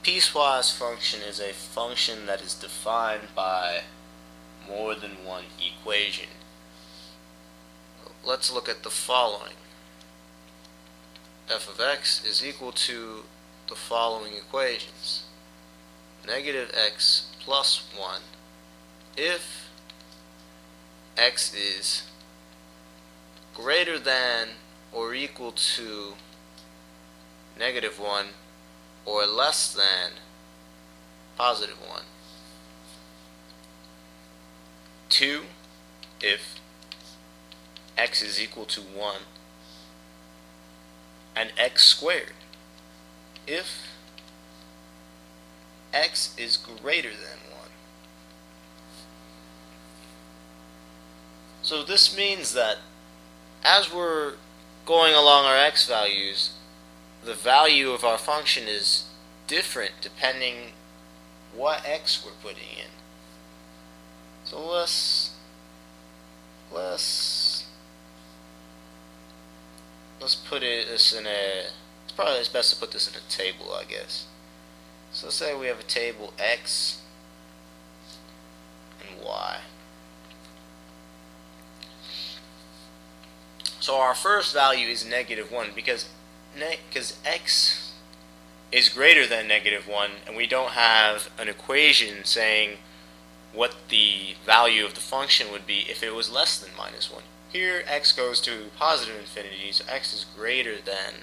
piecewise function is a function that is defined by more than one equation. Let's look at the following. F of x is equal to the following equations. Negative x plus 1 if x is greater than or equal to negative 1 or less than positive 1. 2 if x is equal to 1 and x squared if x is greater than 1. So this means that as we're going along our x values, the value of our function is different depending what x we're putting in. So let's put this in a, it's probably best to put this in a table, I guess. So let's say we have a table x and y. So our first value is negative 1 because x is greater than negative 1 and we don't have an equation saying what the value of the function would be if it was less than minus 1. Here x goes to positive infinity, so x is greater than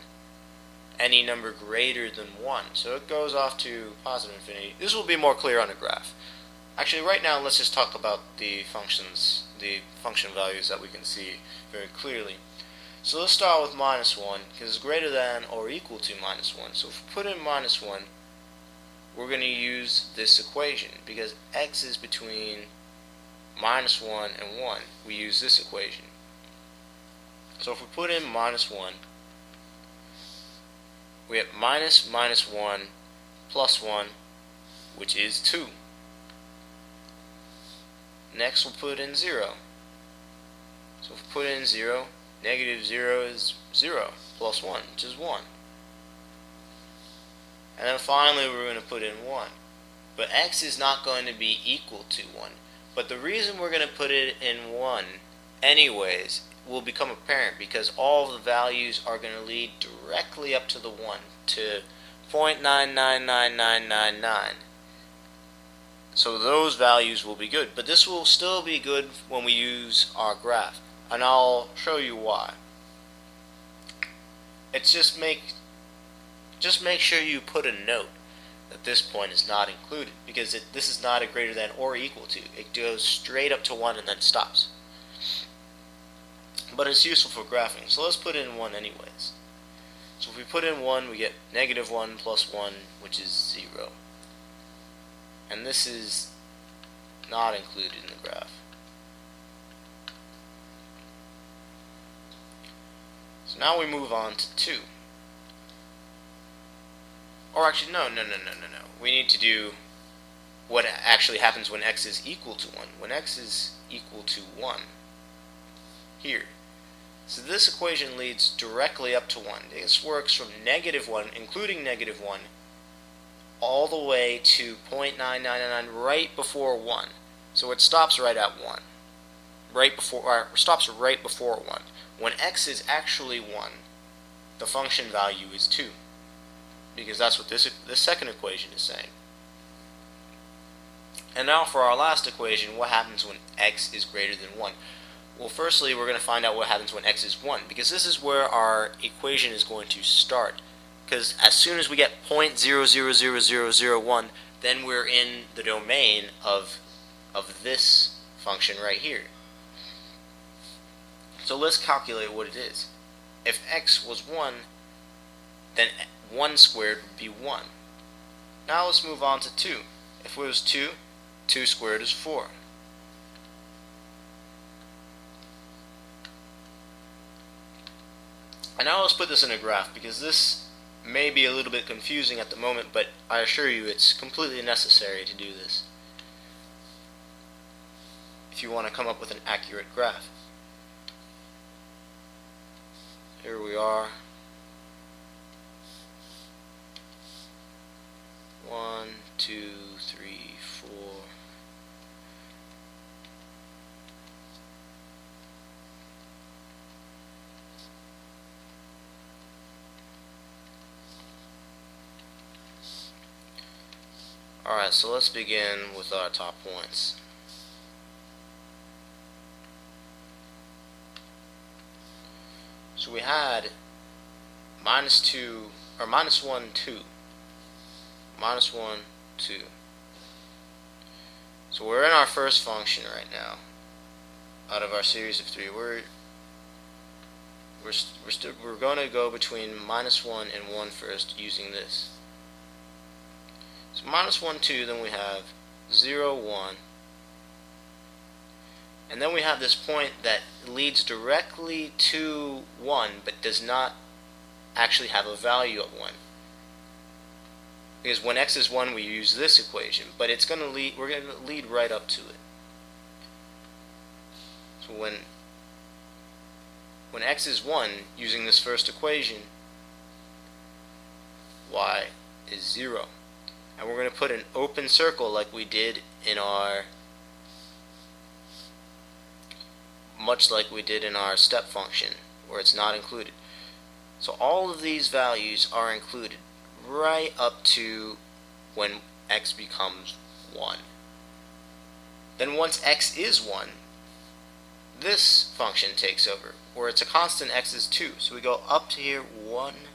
any number greater than 1. So it goes off to positive infinity. This will be more clear on a graph. Actually, right now let's just talk about the functions, the function values that we can see very clearly. So let's start with minus 1 because it's greater than or equal to minus 1. So if we put in minus 1, we're going to use this equation because x is between minus 1 and 1. We use this equation. So if we put in minus 1, we have minus 1 plus 1, which is 2. Next we'll put in 0. So if we put in 0, negative 0 is 0 plus 1, which is 1. And then finally we're going to put in 1. But x is not going to be equal to 1. But the reason we're going to put it in 1 anyways will become apparent because all of the values are going to lead directly up to the 1, to 0.999999. So those values will be good. But this will still be good when we use our graph. And I'll show you why. It's just make sure you put a note that this point is not included because this is not a greater than or equal to. It goes straight up to 1 and then stops. But it's useful for graphing. So let's put in 1 anyways. So if we put in 1, we get negative 1 plus 1, which is 0. And this is not included in the graph. So now we move on to 2. Or actually, no. We need to do what actually happens when x is equal to 1. When x is equal to 1, here. So this equation leads directly up to 1. This works from negative 1, including negative 1, all the way to 0.9999 right before 1. So it stops right at 1. Stops right before 1. When x is actually 1, the function value is 2. Because that's what this second equation is saying. And now for our last equation, what happens when x is greater than 1? Well, firstly, we're going to find out what happens when x is 1, because this is where our equation is going to start. Because as soon as we get 0.000001, then we're in the domain of this function right here. So let's calculate what it is. If x was 1, then 1 squared would be 1. Now let's move on to 2. If it was 2, 2 squared is 4. And now let's put this in a graph, because this may be a little bit confusing at the moment, but I assure you it's completely necessary to do this if you want to come up with an accurate graph. Here we are. 1, 2, 3, 4. Alright, so let's begin with our top points. So we had -2, or -1, 2. -1, 2. So we're in our first function right now. Out of our series of 3, we're going to go between -1 and 1 first using this. So -1, 2, then we have 0, 1. And then we have this point that leads directly to 1 but does not actually have a value of 1. Because when x is 1 we use this equation, but it's going to lead, we're going to lead right up to it. So when x is 1, using this first equation, y is 0. And we're going to put an open circle like we did in our step function, where it's not included. So all of these values are included right up to when x becomes 1. Then once x is 1, this function takes over, where it's a constant x is 2. So we go up to here, 1,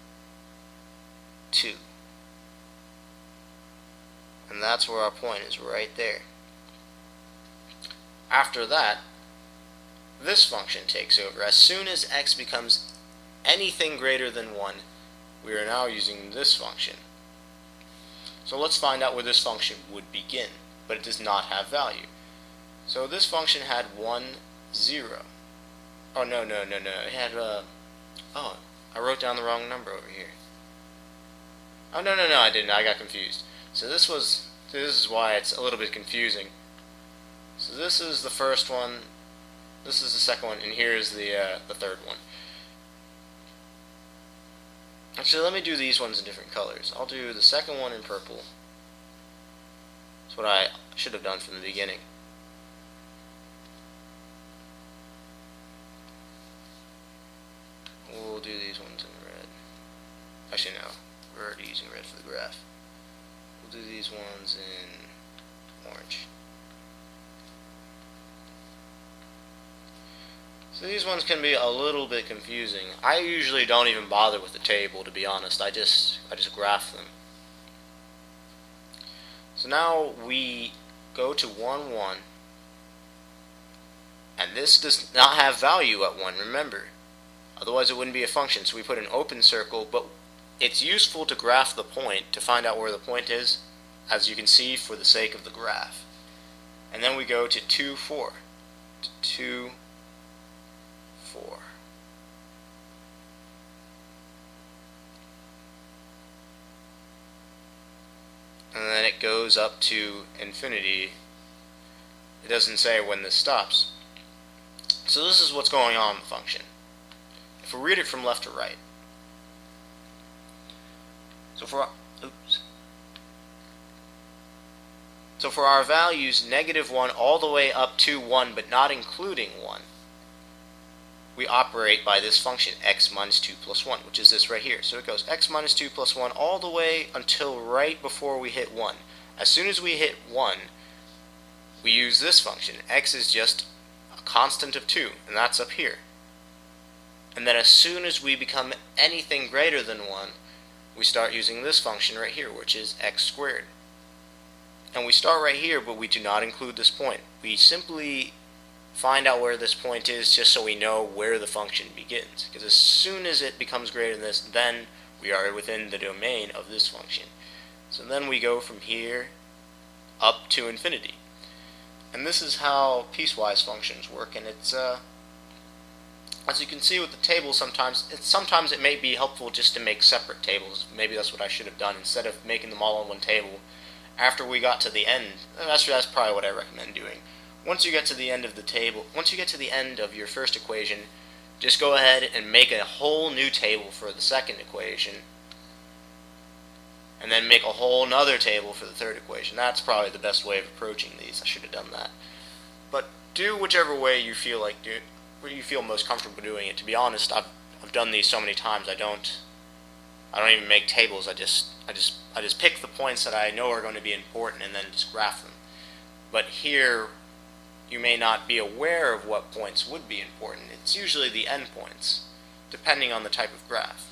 2. And that's where our point is, right there. After that, this function takes over. As soon as x becomes anything greater than 1, we are now using this function. So let's find out where this function would begin, but it does not have value. So this function had 1, 0. Oh, no. It had, oh, I wrote down the wrong number over here. Oh, no, I didn't. I got confused. So this is why it's a little bit confusing. So this is the first one, this is the second one, and here is the third one. Actually, let me do these ones in different colors. I'll do the second one in purple. That's what I should have done from the beginning. We'll do these ones in red. Actually, no. We're already using red for the graph. We'll do these ones in orange. So these ones can be a little bit confusing. I usually don't even bother with the table, to be honest. I just graph them. So now we go to 1, 1. And this does not have value at 1, remember. Otherwise it wouldn't be a function. So we put an open circle, but it's useful to graph the point to find out where the point is, as you can see, for the sake of the graph. And then we go to 2, 4. 2, 4. And then it goes up to infinity. It doesn't say when this stops. So this is what's going on in the function. If we read it from left to right. So for our values, -1 all the way up to 1, but not including 1, we operate by this function, x minus 2 plus 1, which is this right here. So it goes x minus 2 plus 1 all the way until right before we hit 1. As soon as we hit 1, we use this function. X is just a constant of 2, and that's up here. And then as soon as we become anything greater than 1, we start using this function right here, which is x squared. And we start right here, but we do not include this point. We simply find out where this point is just so we know where the function begins. Because as soon as it becomes greater than this, then we are within the domain of this function. So then we go from here up to infinity. And this is how piecewise functions work, and it's as you can see with the table, sometimes it may be helpful just to make separate tables. Maybe that's what I should have done instead of making them all on one table. After we got to the end, that's probably what I recommend doing. Once you get to the end of the table, once you get to the end of your first equation, just go ahead and make a whole new table for the second equation. and then make a whole nother table for the third equation. That's probably the best way of approaching these. I should have done that. But do whichever way you feel like where you feel most comfortable doing it. To be honest, I've done these so many times. I don't even make tables. I just pick the points that I know are going to be important and then just graph them. But here, you may not be aware of what points would be important. It's usually the endpoints, depending on the type of graph.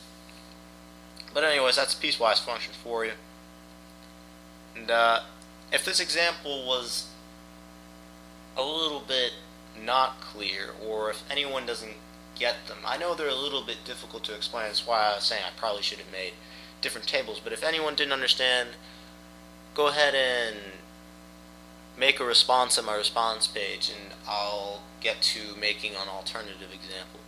But anyways, that's a piecewise function for you. And if this example was a little bit not clear, or if anyone doesn't get them, I know they're a little bit difficult to explain. That's why I was saying I probably should have made different tables. But if anyone didn't understand, go ahead and make a response on my response page, and I'll get to making an alternative example.